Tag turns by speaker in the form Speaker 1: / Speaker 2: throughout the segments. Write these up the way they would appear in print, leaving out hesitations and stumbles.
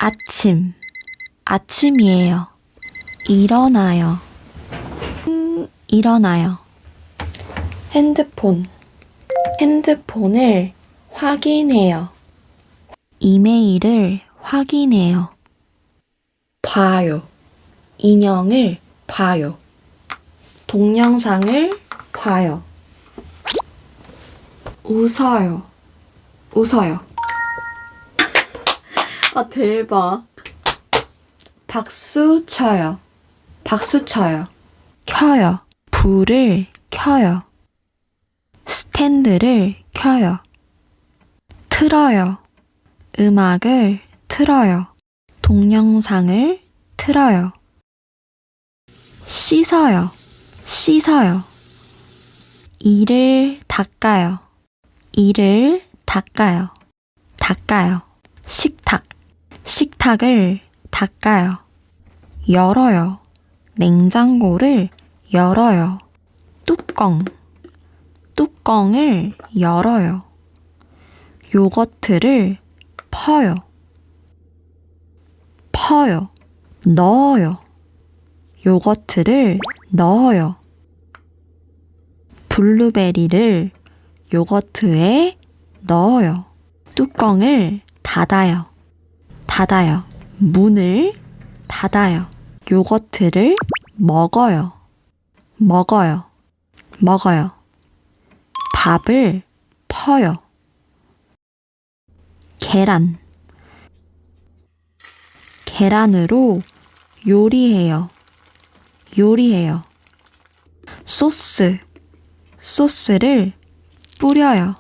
Speaker 1: 아침, 아침이에요. 일어나요. 일어나요. 핸드폰, 핸드폰을 확인해요. 이메일을 확인해요. 봐요. 인형을 봐요. 동영상을 봐요. 웃어요. 웃어요. 아, 대박. 박수 쳐요. 박수 쳐요. 켜요. 불을 켜요. 스탠드를 켜요. 틀어요. 음악을 틀어요. 동영상을 틀어요. 씻어요. 씻어요. 이를 닦아요. 이를 닦아요. 닦아요. 식탁. 식탁을 닦아요. 열어요. 냉장고를 열어요. 뚜껑. 뚜껑을 열어요. 요거트를 퍼요. 퍼요. 넣어요. 요거트를 넣어요. 블루베리를 요거트에 넣어요. 뚜껑을 닫아요. 닫아요. 문을 닫아요. 요거트를 먹어요. 먹어요. 먹어요. 밥을 퍼요. 계란. 계란으로 요리해요. 요리해요. 소스. 소스를 뿌려요.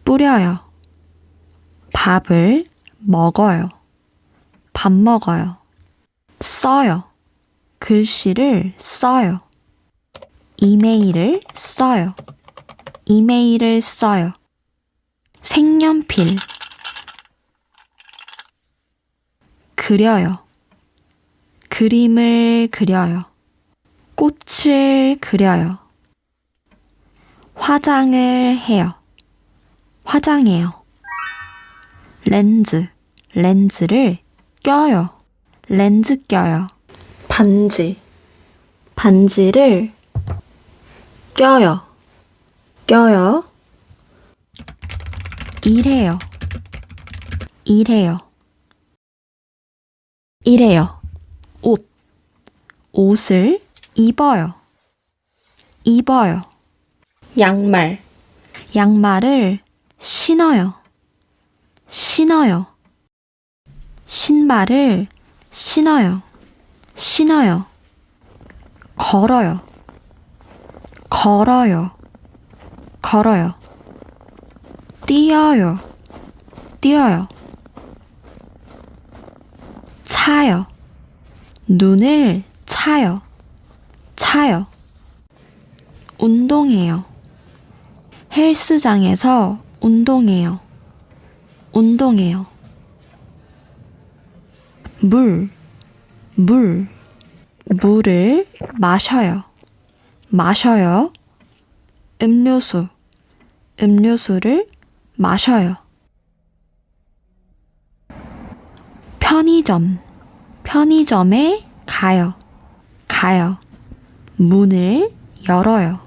Speaker 1: 뿌려요. 밥을 먹어요. 밥 먹어요. 써요. 글씨를 써요. 이메일을 써요. 이메일을 써요. 색연필. 그려요. 그림을 그려요. 꽃을 그려요. 화장을 해요. 화장해요. 렌즈. 렌즈를 껴요. 렌즈 껴요. 반지. 반지를 껴요. 껴요. 일해요. 일해요. 일해요. 옷. 옷을 입어요. 입어요. 양말. 양말을 신어요. 신어요. 신발을 신어요. 신어요. 걸어요. 걸어요. 걸어요. 뛰어요. 뛰어요. 차요. 눈을 차요. 차요. 운동해요. 헬스장에서 운동해요. 운동해요. 물. 물. 물을 마셔요. 마셔요. 음료수. 음료수를 마셔요. 편의점. 편의점에 가요. 가요. 문을 열어요.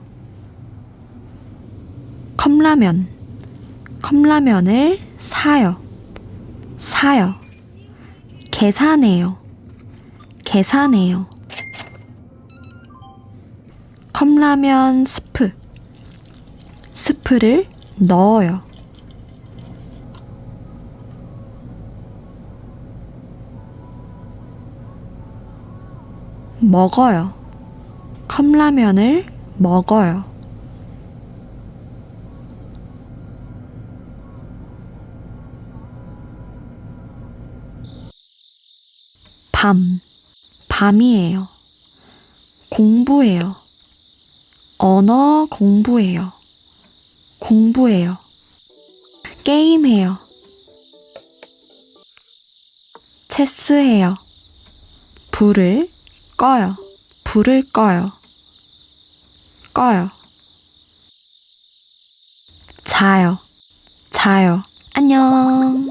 Speaker 1: 컵라면. 컵라면을 사요. 사요. 계산해요. 계산해요. 컵라면 스프. 스프를 넣어요. 먹어요. 컵라면을 먹어요. 밤. 밤이에요. 공부해요. 언어 공부해요. 공부해요. 게임해요. 체스해요. 불을 꺼요. 불을 꺼요. 꺼요. 자요. 자요. 안녕.